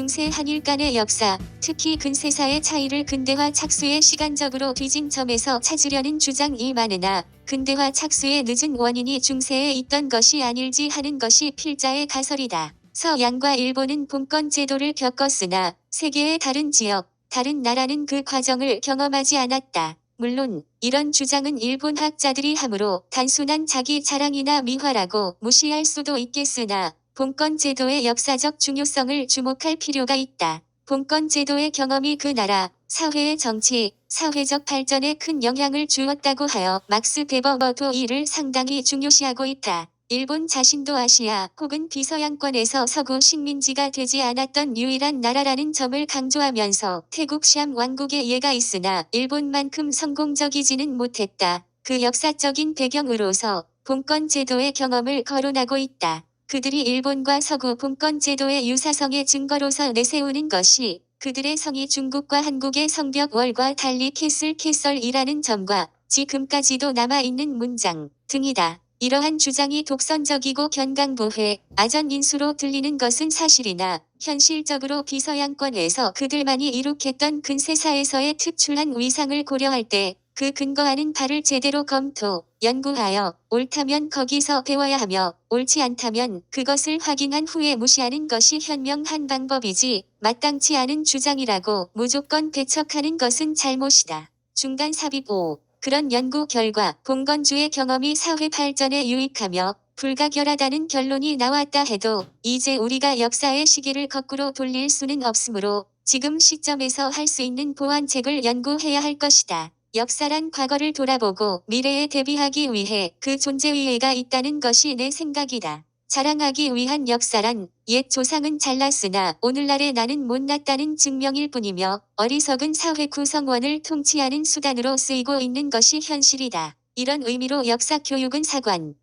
중세 한일 간의 역사, 특히 근세사의 차이를 근대화 착수의 시간적으로 뒤진 점에서 찾으려는 주장이 많으나 근대화 착수의 늦은 원인이 중세에 있던 것이 아닐지 하는 것이 필자의 가설이다. 서양과 일본은 본권 제도를 겪었으나 세계의 다른 지역, 다른 나라는 그 과정을 경험하지 않았다. 물론 이런 주장은 일본 학자들이 하므로 단순한 자기 자랑이나 미화라고 무시할 수도 있겠으나 본권 제도의 역사적 중요성을 주목할 필요가 있다. 본권 제도의 경험이 그 나라, 사회의 정치, 사회적 발전에 큰 영향을 주었다고 하여 막스 베버도 이를 상당히 중요시하고 있다. 일본 자신도 아시아 혹은 비서양권에서 서구 식민지가 되지 않았던 유일한 나라라는 점을 강조하면서 태국 시암 왕국의 예가 있으나 일본만큼 성공적이지는 못했다. 그 역사적인 배경으로서 본권 제도의 경험을 거론하고 있다. 그들이 일본과 서구 본권 제도의 유사성의 증거로서 내세우는 것이 그들의 성이 중국과 한국의 성벽월과 달리 캐슬이라는 점과 지금까지도 남아있는 문장 등이다. 이러한 주장이 독선적이고 견강보회, 아전인수로 들리는 것은 사실이나 현실적으로 비서양권에서 그들만이 이룩했던 근세사에서의 특출한 위상을 고려할 때 그 근거하는 바를 제대로 검토, 연구하여 옳다면 거기서 배워야 하며 옳지 않다면 그것을 확인한 후에 무시하는 것이 현명한 방법이지 마땅치 않은 주장이라고 무조건 배척하는 것은 잘못이다. 중간 삽입 5. 그런 연구 결과 봉건주의 경험이 사회 발전에 유익하며 불가결하다는 결론이 나왔다 해도 이제 우리가 역사의 시계를 거꾸로 돌릴 수는 없으므로 지금 시점에서 할 수 있는 보완책을 연구해야 할 것이다. 역사란 과거를 돌아보고 미래에 대비하기 위해 그 존재의의가 있다는 것이 내 생각이다. 자랑하기 위한 역사란 옛 조상은 잘났으나 오늘날의 나는 못났다는 증명일 뿐이며 어리석은 사회 구성원을 통치하는 수단으로 쓰이고 있는 것이 현실이다. 이런 의미로 역사 교육은 사관의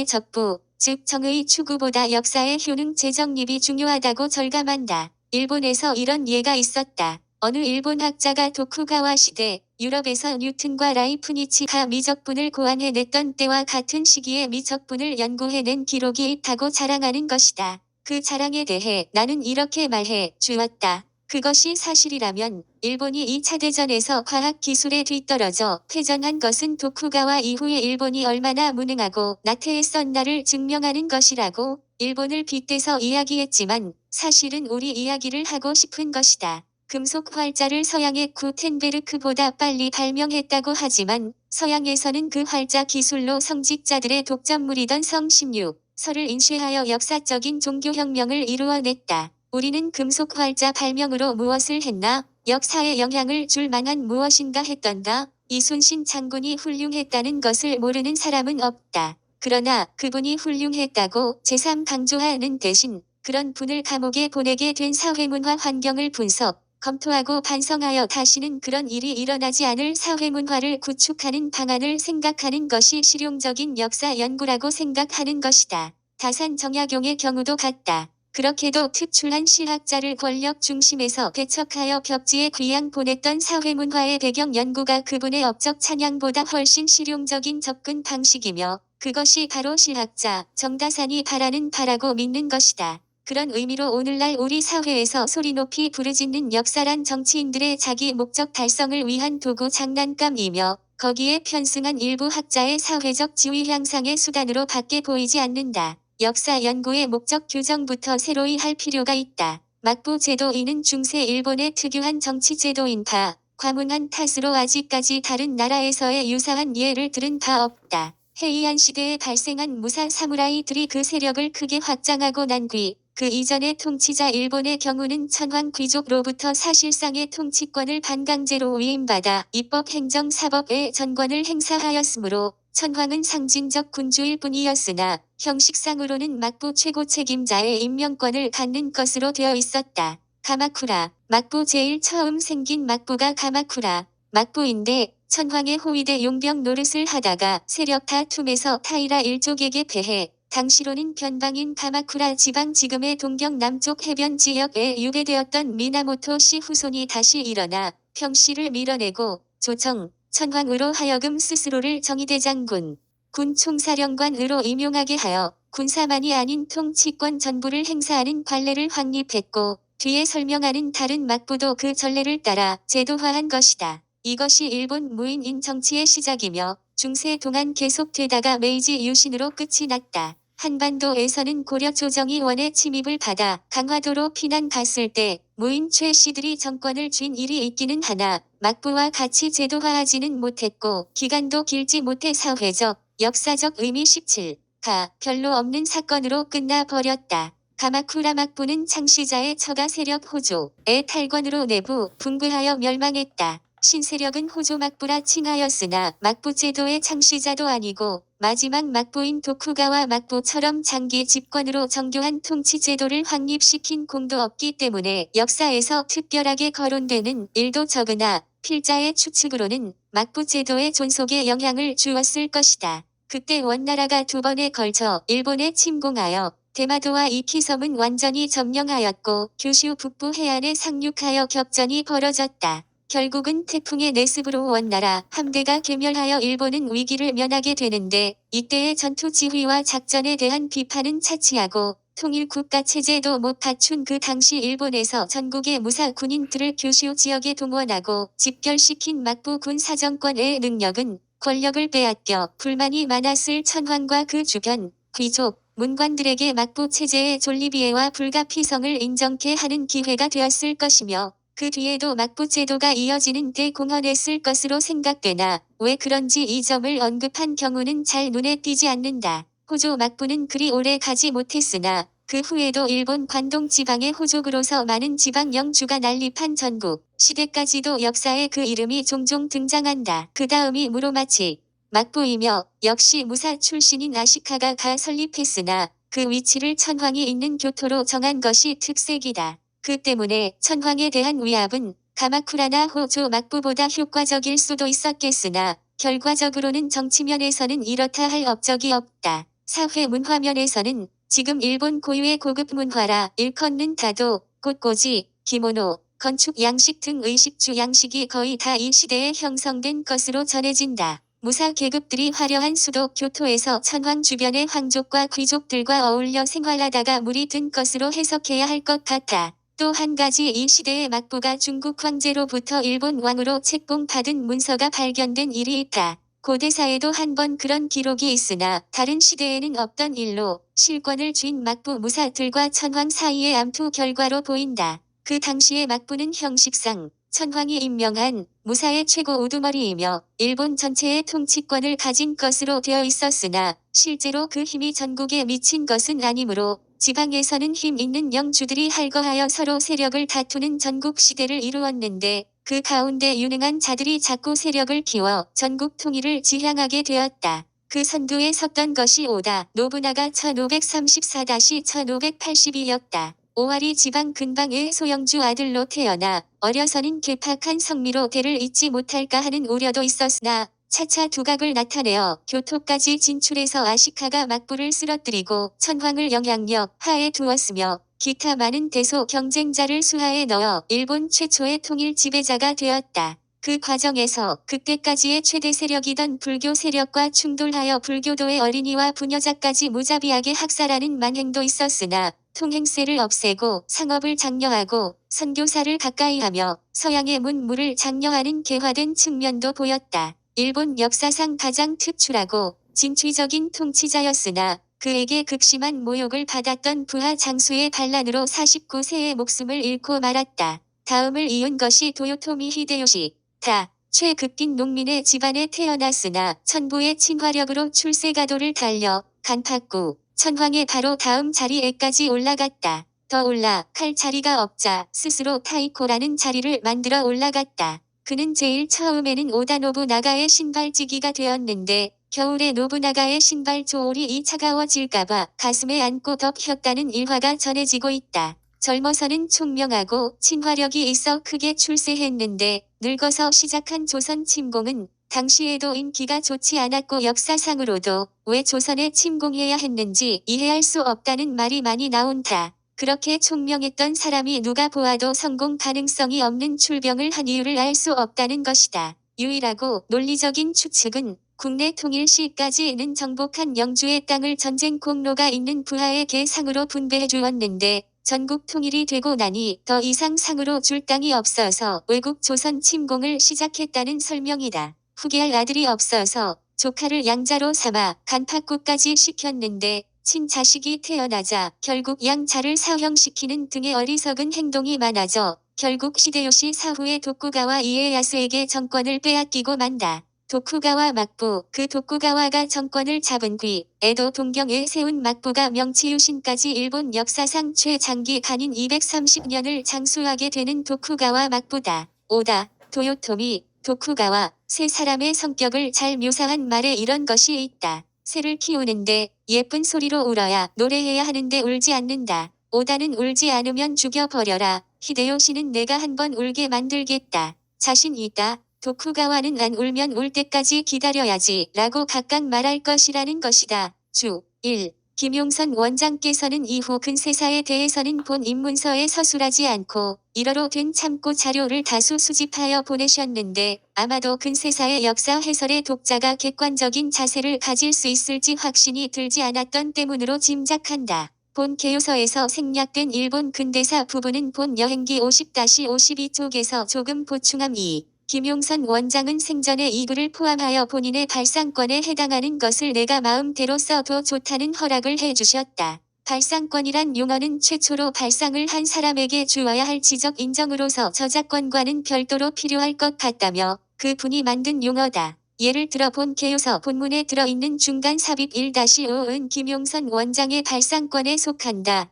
적부, 즉 정의 추구보다 역사의 효능 재정립이 중요하다고 절감한다. 일본에서 이런 예가 있었다. 어느 일본 학자가 도쿠가와 시대, 유럽에서 뉴튼과 라이프니치가 미적분을 고안해냈던 때와 같은 시기에 미적분을 연구해낸 기록이 있다고 자랑하는 것이다. 그 자랑에 대해 나는 이렇게 말해 주었다. 그것이 사실이라면 일본이 2차 대전에서 과학 기술에 뒤떨어져 패전한 것은 도쿠가와 이후에 일본이 얼마나 무능하고 나태했었나를 증명하는 것이라고 일본을 빗대서 이야기했지만 사실은 우리 이야기를 하고 싶은 것이다. 금속 활자를 서양의 구텐베르크보다 빨리 발명했다고 하지만 서양에서는 그 활자 기술로 성직자들의 독점물이던 성 16서를 인쇄하여 역사적인 종교혁명을 이루어냈다. 우리는 금속 활자 발명으로 무엇을 했나? 역사에 영향을 줄 만한 무엇인가 했던가? 이순신 장군이 훌륭했다는 것을 모르는 사람은 없다. 그러나 그분이 훌륭했다고 제3강조하는 대신 그런 분을 감옥에 보내게 된 사회문화 환경을 분석, 검토하고 반성하여 다시는 그런 일이 일어나지 않을 사회문화를 구축하는 방안을 생각하는 것이 실용적인 역사 연구라고 생각하는 것이다. 다산 정약용의 경우도 같다. 그렇게도 특출한 실학자를 권력 중심에서 배척하여 벽지에 귀양 보냈던 사회문화의 배경 연구가 그분의 업적 찬양보다 훨씬 실용적인 접근 방식이며 그것이 바로 실학자 정다산이 바라는 바라고 믿는 것이다. 그런 의미로 오늘날 우리 사회에서 소리 높이 부르짖는 역사란 정치인들의 자기 목적 달성을 위한 도구 장난감이며 거기에 편승한 일부 학자의 사회적 지위 향상의 수단으로 밖에 보이지 않는다. 역사 연구의 목적 규정부터 새로이 할 필요가 있다. 막부 제도인은 중세 일본의 특유한 정치 제도인파, 과문한 탓으로 아직까지 다른 나라에서의 유사한 예를 들은 바 없다. 해이안 시대에 발생한 무사 사무라이들이 그 세력을 크게 확장하고 난 뒤, 그 이전의 통치자 일본의 경우는 천황 귀족로부터 사실상의 통치권을 반강제로 위임받아 입법 행정 사법의 전권을 행사하였으므로 천황은 상징적 군주일 뿐이었으나 형식상으로는 막부 최고 책임자의 임명권을 갖는 것으로 되어 있었다. 가마쿠라, 막부 제일 처음 생긴 막부가 가마쿠라, 막부인데 천황의 호위대 용병 노릇을 하다가 세력 다툼에서 타이라 일족에게 패해 당시로는 변방인 가마쿠라 지방 지금의 동경 남쪽 해변 지역에 유배되었던 미나모토 씨 후손이 다시 일어나 평씨를 밀어내고 조정, 천황으로 하여금 스스로를 정의대장군, 군 총사령관으로 임용하게 하여 군사만이 아닌 통치권 전부를 행사하는 관례를 확립했고 뒤에 설명하는 다른 막부도 그 전례를 따라 제도화한 것이다. 이것이 일본 무인인 정치의 시작이며 중세 동안 계속되다가 메이지 유신으로 끝이 났다. 한반도에서는 고려 조정이 원의 침입을 받아 강화도로 피난 갔을 때 무인 최 씨들이 정권을 쥔 일이 있기는 하나 막부와 같이 제도화하지는 못했고 기간도 길지 못해 사회적, 역사적 의미 17가 별로 없는 사건으로 끝나버렸다. 가마쿠라 막부는 창시자의 처가 세력 호조의 탈권으로 내부 분부하여 멸망했다. 신세력은 호조 막부라 칭하였으나 막부 제도의 창시자도 아니고 마지막 막부인 도쿠가와 막부처럼 장기 집권으로 정교한 통치 제도를 확립시킨 공도 없기 때문에 역사에서 특별하게 거론되는 일도 적으나 필자의 추측으로는 막부 제도의 존속에 영향을 주었을 것이다. 그때 원나라가 두 번에 걸쳐 일본에 침공하여 대마도와 이키섬은 완전히 점령하였고 규슈 북부 해안에 상륙하여 격전이 벌어졌다. 결국은 태풍의 내습으로 원나라 함대가 괴멸하여 일본은 위기를 면하게 되는데 이때의 전투 지휘와 작전에 대한 비판은 차치하고 통일국가 체제도 못 갖춘 그 당시 일본에서 전국의 무사 군인들을 규슈 지역에 동원하고 집결시킨 막부 군 사정권의 능력은 권력을 빼앗겨 불만이 많았을 천황과 그 주변 귀족, 문관들에게 막부 체제의 존리비애와 불가피성을 인정케 하는 기회가 되었을 것이며 그 뒤에도 막부 제도가 이어지는 데 공헌했을 것으로 생각되나 왜 그런지 이 점을 언급한 경우는 잘 눈에 띄지 않는다. 호조 막부는 그리 오래 가지 못했으나 그 후에도 일본 관동 지방의 호족으로서 많은 지방 영주가 난립한 전국 시대까지도 역사에 그 이름이 종종 등장한다. 그 다음이 무로마치 막부이며 역시 무사 출신인 아시카가가 설립했으나 그 위치를 천황이 있는 교토로 정한 것이 특색이다. 그 때문에 천황에 대한 위압은 가마쿠라나 호조 막부보다 효과적일 수도 있었겠으나 결과적으로는 정치면에서는 이렇다 할 업적이 없다. 사회 문화면에서는 지금 일본 고유의 고급 문화라 일컫는 다도, 꽃꽂이, 기모노, 건축 양식 등 의식주 양식이 거의 다 이 시대에 형성된 것으로 전해진다. 무사 계급들이 화려한 수도 교토에서 천황 주변의 황족과 귀족들과 어울려 생활하다가 물이 든 것으로 해석해야 할 것 같다. 또 한 가지 이 시대의 막부가 중국 황제로부터 일본 왕으로 책봉받은 문서가 발견된 일이 있다. 고대사에도 한 번 그런 기록이 있으나 다른 시대에는 없던 일로 실권을 쥔 막부 무사들과 천황 사이의 암투 결과로 보인다. 그 당시의 막부는 형식상 천황이 임명한 무사의 최고 우두머리이며 일본 전체의 통치권을 가진 것으로 되어 있었으나 실제로 그 힘이 전국에 미친 것은 아니므로 지방에서는 힘 있는 영주들이 할거하여 서로 세력을 다투는 전국 시대를 이루었는데 그 가운데 유능한 자들이 자꾸 세력을 키워 전국 통일을 지향하게 되었다. 그 선두에 섰던 것이 오다 노부나가 1534-1582였다. 오와리 지방 근방의 소영주 아들로 태어나 어려서는 괴팍한 성미로 대를 잇지 못할까 하는 우려도 있었으나 차차 두각을 나타내어 교토까지 진출해서 아시카가 막부를 쓰러뜨리고 천황을 영향력 하에 두었으며 기타 많은 대소 경쟁자를 수하에 넣어 일본 최초의 통일 지배자가 되었다. 그 과정에서 그때까지의 최대 세력이던 불교 세력과 충돌하여 불교도의 어린이와 부녀자까지 무자비하게 학살하는 만행도 있었으나 통행세를 없애고 상업을 장려하고 선교사를 가까이하며 서양의 문물을 장려하는 개화된 측면도 보였다. 일본 역사상 가장 특출하고 진취적인 통치자였으나 그에게 극심한 모욕을 받았던 부하 장수의 반란으로 49세의 목숨을 잃고 말았다. 다음을 이은 것이 도요토미 히데요시다. 최극빈 농민의 집안에 태어났으나 천부의 친화력으로 출세가도를 달려 간파구 천황의 바로 다음 자리에까지 올라갔다. 더 올라갈 자리가 없자 스스로 타이코라는 자리를 만들어 올라갔다. 그는 제일 처음에는 오다 노부나가의 신발지기가 되었는데 겨울에 노부나가의 신발 조올이 이 차가워질까봐 가슴에 안고 덮였다는 일화가 전해지고 있다. 젊어서는 총명하고 친화력이 있어 크게 출세했는데 늙어서 시작한 조선 침공은 당시에도 인기가 좋지 않았고 역사상으로도 왜 조선에 침공해야 했는지 이해할 수 없다는 말이 많이 나온다. 그렇게 총명했던 사람이 누가 보아도 성공 가능성이 없는 출병을 한 이유를 알 수 없다는 것이다. 유일하고 논리적인 추측은 국내 통일 시까지는 정복한 영주의 땅을 전쟁 공로가 있는 부하에게 상으로 분배해 주었는데 전국 통일이 되고 나니 더 이상 상으로 줄 땅이 없어서 외국 조선 침공을 시작했다는 설명이다. 후계할 아들이 없어서 조카를 양자로 삼아 간파국까지 시켰는데 친자식이 태어나자 결국 양자를 사형시키는 등의 어리석은 행동이 많아져 결국 시데요시 사후에 도쿠가와 이에야스에게 정권을 빼앗기고 만다. 도쿠가와 막부, 그 도쿠가와가 정권을 잡은 뒤 에도 동경에 세운 막부가 명치유신까지 일본 역사상 최장기간인 230년을 장수하게 되는 도쿠가와 막부다. 오다, 도요토미, 도쿠가와 세 사람의 성격을 잘 묘사한 말에 이런 것이 있다. 새를 키우는데 예쁜 소리로 울어야 노래해야 하는데 울지 않는다. 오다는 울지 않으면 죽여버려라. 히데요시는 내가 한번 울게 만들겠다. 자신 있다. 도쿠가와는 안 울면 울 때까지 기다려야지 라고 각각 말할 것이라는 것이다. 주 1. 김용선 원장께서는 이후 근세사에 대해서는 본 입문서에 서술하지 않고 1어로 된 참고 자료를 다수 수집하여 보내셨는데 아마도 근세사의 역사 해설의 독자가 객관적인 자세를 가질 수 있을지 확신이 들지 않았던 때문으로 짐작한다. 본 개요서에서 생략된 일본 근대사 부분은 본 여행기 50-52쪽에서 조금 보충함. 2. 김용선 원장은 생전에 이 글을 포함하여 본인의 발상권에 해당하는 것을 내가 마음대로 써도 좋다는 허락을 해주셨다. 발상권이란 용어는 최초로 발상을 한 사람에게 주어야 할 지적 인정으로서 저작권과는 별도로 필요할 것 같다며 그 분이 만든 용어다. 예를 들어 본 개요서 본문에 들어있는 중간 삽입 1-5은 김용선 원장의 발상권에 속한다.